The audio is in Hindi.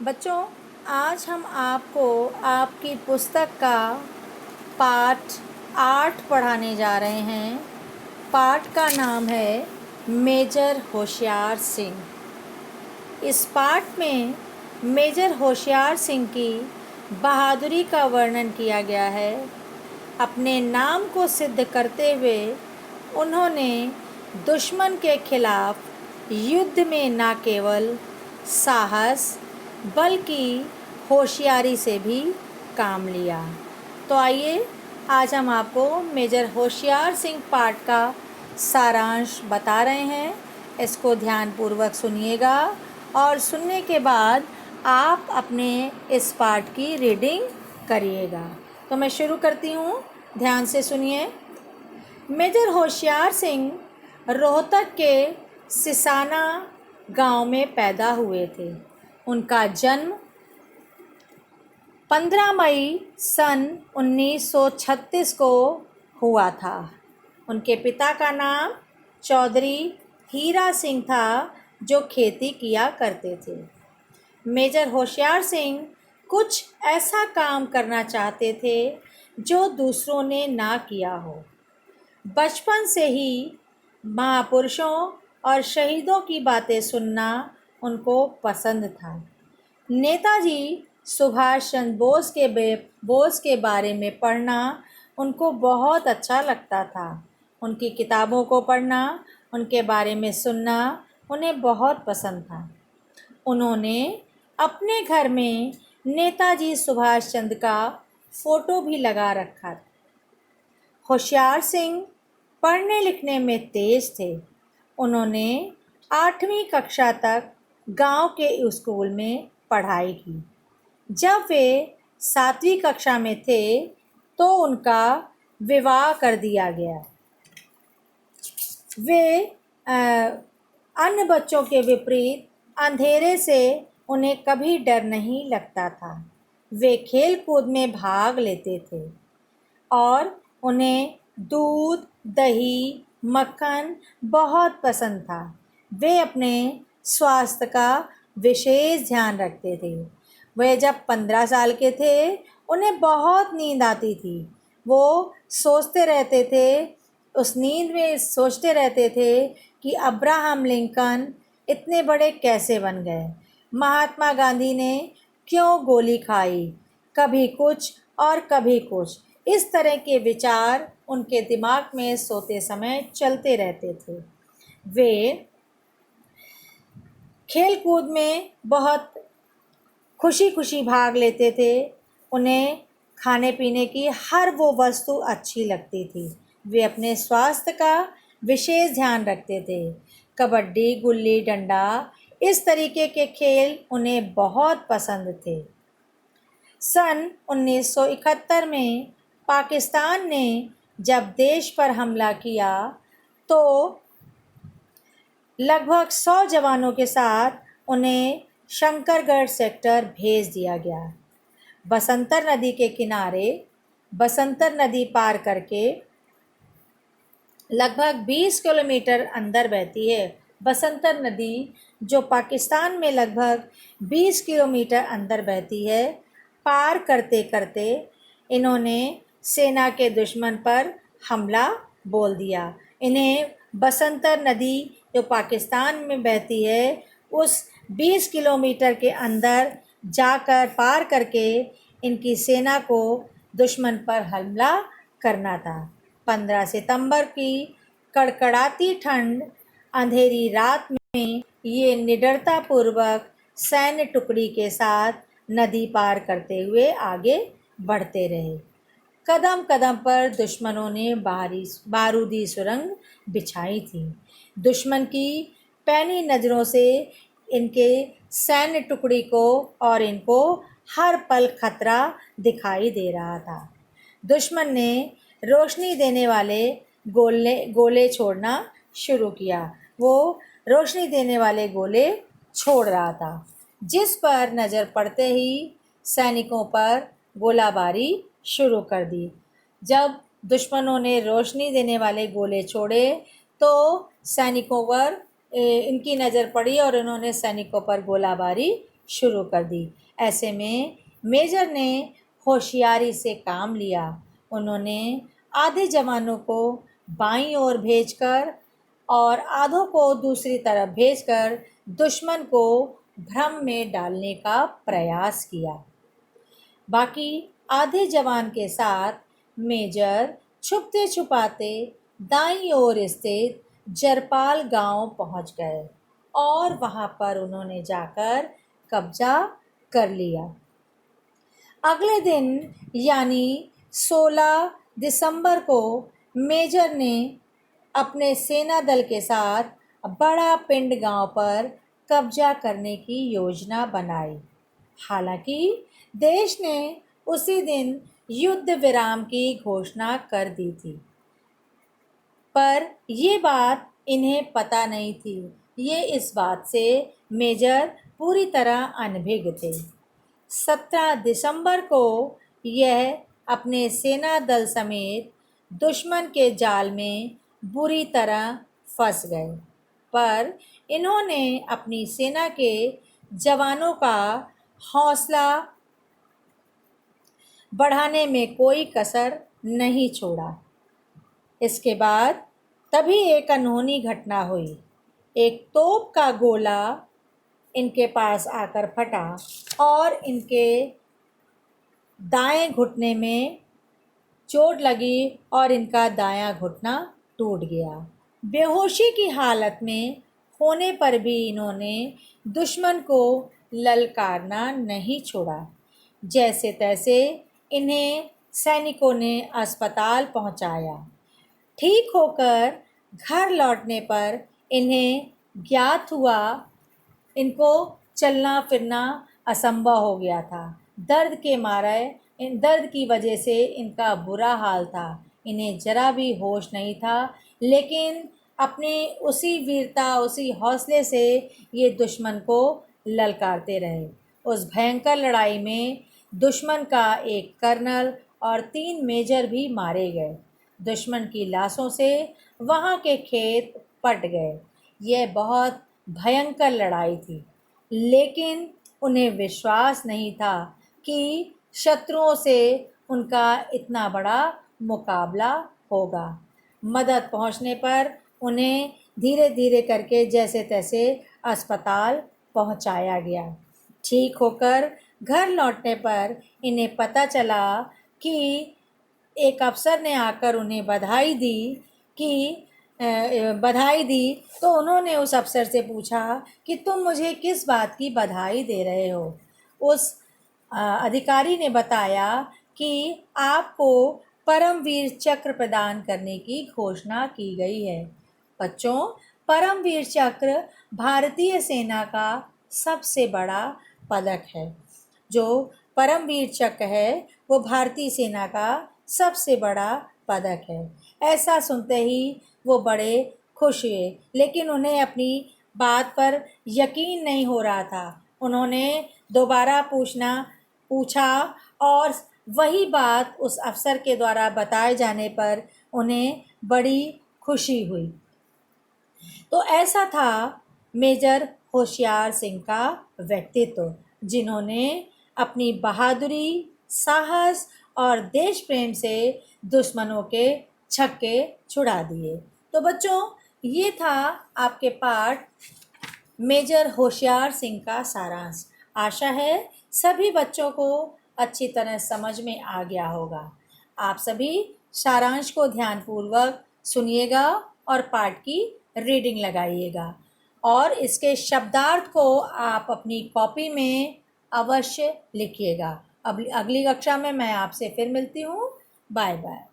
बच्चों, आज हम आपको आपकी पुस्तक का पाठ 8 पढ़ाने जा रहे हैं। पाठ का नाम है मेजर होशियार सिंह। इस पाठ में मेजर होशियार सिंह की बहादुरी का वर्णन किया गया है। अपने नाम को सिद्ध करते हुए उन्होंने दुश्मन के खिलाफ युद्ध में न केवल साहस बल्कि होशियारी से भी काम लिया। तो आइए आज हम आपको मेजर होशियार सिंह पाठ का सारांश बता रहे हैं। इसको ध्यानपूर्वक सुनिएगा और सुनने के बाद आप अपने इस पाठ की रीडिंग करिएगा। तो मैं शुरू करती हूँ, ध्यान से सुनिए। मेजर होशियार सिंह रोहतक के सिसाना गांव में पैदा हुए थे। उनका जन्म 15 मई सन 1936 को हुआ था। उनके पिता का नाम चौधरी हीरा सिंह था, जो खेती किया करते थे। मेजर होशियार सिंह कुछ ऐसा काम करना चाहते थे जो दूसरों ने ना किया हो। बचपन से ही महापुरुषों और शहीदों की बातें सुनना उनको पसंद था। नेताजी सुभाष चंद्र बोस के बारे में पढ़ना उनको बहुत अच्छा लगता था। उनकी किताबों को पढ़ना, उनके बारे में सुनना उन्हें बहुत पसंद था। उन्होंने अपने घर में नेताजी सुभाष चंद्र का फ़ोटो भी लगा रखा था। होशियार सिंह पढ़ने लिखने में तेज थे। उन्होंने 8वीं कक्षा तक गांव के स्कूल में पढ़ाई की। जब वे 7वीं कक्षा में थे तो उनका विवाह कर दिया गया। वे अन्य बच्चों के विपरीत अंधेरे से उन्हें कभी डर नहीं लगता था। वे खेल कूद में भाग लेते थे और उन्हें दूध, दही, मक्खन बहुत पसंद था। वे अपने स्वास्थ्य का विशेष ध्यान रखते थे। वे जब 15 साल के थे उन्हें बहुत नींद आती थी। वो सोचते रहते थे, उस नींद में सोचते रहते थे कि अब्राहम लिंकन इतने बड़े कैसे बन गए, महात्मा गांधी ने क्यों गोली खाई, कभी कुछ और कभी कुछ। इस तरह के विचार उनके दिमाग में सोते समय चलते रहते थे। वे खेल कूद में बहुत खुशी खुशी भाग लेते थे। उन्हें खाने पीने की हर वो वस्तु अच्छी लगती थी। वे अपने स्वास्थ्य का विशेष ध्यान रखते थे। कबड्डी, गुल्ली डंडा, इस तरीके के खेल उन्हें बहुत पसंद थे। सन 1971 में पाकिस्तान ने जब देश पर हमला किया तो लगभग 100 जवानों के साथ उन्हें शंकरगढ़ सेक्टर भेज दिया गया। बसंतर नदी के किनारे बसंतर नदी पार करके लगभग 20 किलोमीटर अंदर बहती है। बसंतर नदी जो पाकिस्तान में लगभग 20 किलोमीटर अंदर बहती है, पार करते करते इन्होंने सेना के दुश्मन पर हमला बोल दिया। इन्हें बसंतर नदी जो पाकिस्तान में बहती है उस 20 किलोमीटर के अंदर जाकर पार करके इनकी सेना को दुश्मन पर हमला करना था। 15 सितंबर की कड़कड़ाती ठंड अंधेरी रात में ये निडरतापूर्वक सैन्य टुकड़ी के साथ नदी पार करते हुए आगे बढ़ते रहे। कदम कदम पर दुश्मनों ने बारूदी सुरंग बिछाई थी। दुश्मन की पैनी नज़रों से इनके सैन्य टुकड़ी को और इनको हर पल खतरा दिखाई दे रहा था। दुश्मन ने रोशनी देने वाले गोले छोड़ना शुरू किया। वो रोशनी देने वाले गोले छोड़ रहा था, जिस पर नज़र पड़ते ही सैनिकों पर गोलाबारी शुरू कर दी। जब दुश्मनों ने रोशनी देने वाले गोले छोड़े तो सैनिकों पर इनकी नज़र पड़ी और उन्होंने सैनिकों पर गोलाबारी शुरू कर दी। ऐसे में मेजर ने होशियारी से काम लिया। उन्होंने आधे जवानों को बाईं ओर भेजकर और आधों को दूसरी तरफ भेजकर दुश्मन को भ्रम में डालने का प्रयास किया। बाकी आधे जवान के साथ मेजर छुपते छुपाते दाईं ओर स्थित जरपाल गांव पहुंच गए और वहां पर उन्होंने जाकर कब्जा कर लिया। अगले दिन यानी 16 दिसंबर को मेजर ने अपने सेना दल के साथ बड़ा पिंड गांव पर कब्जा करने की योजना बनाई। हालांकि देश ने उसी दिन युद्ध विराम की घोषणा कर दी थी, पर ये बात इन्हें पता नहीं थी। ये इस बात से मेजर पूरी तरह अनभिज्ञ थे। 17 दिसंबर को यह अपने सेना दल समेत दुश्मन के जाल में बुरी तरह फंस गए, पर इन्होंने अपनी सेना के जवानों का हौसला बढ़ाने में कोई कसर नहीं छोड़ा। इसके बाद तभी एक अनहोनी घटना हुई। एक तोप का गोला इनके पास आकर फटा और इनके दाएं घुटने में चोट लगी और इनका दायां घुटना टूट गया। बेहोशी की हालत में होने पर भी इन्होंने दुश्मन को ललकारना नहीं छोड़ा। जैसे तैसे इन्हें सैनिकों ने अस्पताल पहुंचाया। ठीक होकर घर लौटने पर इन्हें ज्ञात हुआ इनको चलना फिरना असंभव हो गया था। दर्द के मारे दर्द की वजह से इनका बुरा हाल था। इन्हें जरा भी होश नहीं था, लेकिन अपने उसी वीरता उसी हौसले से ये दुश्मन को ललकारते रहे। उस भयंकर लड़ाई में दुश्मन का एक कर्नल और 3 मेजर भी मारे गए। दुश्मन की लाशों से वहाँ के खेत पट गए। यह बहुत भयंकर लड़ाई थी, लेकिन उन्हें विश्वास नहीं था कि शत्रुओं से उनका इतना बड़ा मुकाबला होगा। मदद पहुंचने पर उन्हें धीरे धीरे करके जैसे तैसे अस्पताल पहुंचाया गया। ठीक होकर घर लौटने पर इन्हें पता चला कि एक अफ़सर ने आकर उन्हें बधाई दी। तो उन्होंने उस अफ़सर से पूछा कि तुम मुझे किस बात की बधाई दे रहे हो। उस अधिकारी ने बताया कि आपको परमवीर चक्र प्रदान करने की घोषणा की गई है। बच्चों, परमवीर चक्र भारतीय सेना का सबसे बड़ा पदक है। जो परमवीर चक्र है वो भारतीय सेना का सबसे बड़ा पदक है। ऐसा सुनते ही वो बड़े खुश हुए, लेकिन उन्हें अपनी बात पर यकीन नहीं हो रहा था। उन्होंने दोबारा पूछा और वही बात उस अफ़सर के द्वारा बताए जाने पर उन्हें बड़ी खुशी हुई। तो ऐसा था मेजर होशियार सिंह का व्यक्तित्व, जिन्होंने अपनी बहादुरी, साहस और देश प्रेम से दुश्मनों के छक्के छुड़ा दिए। तो बच्चों, ये था आपके पाठ मेजर होशियार सिंह का सारांश। आशा है सभी बच्चों को अच्छी तरह समझ में आ गया होगा। आप सभी सारांश को ध्यानपूर्वक सुनिएगा और पाठ की रीडिंग लगाइएगा और इसके शब्दार्थ को आप अपनी कॉपी में अवश्य लिखिएगा। अब अगली कक्षा में मैं आपसे फिर मिलती हूँ। Bye bye.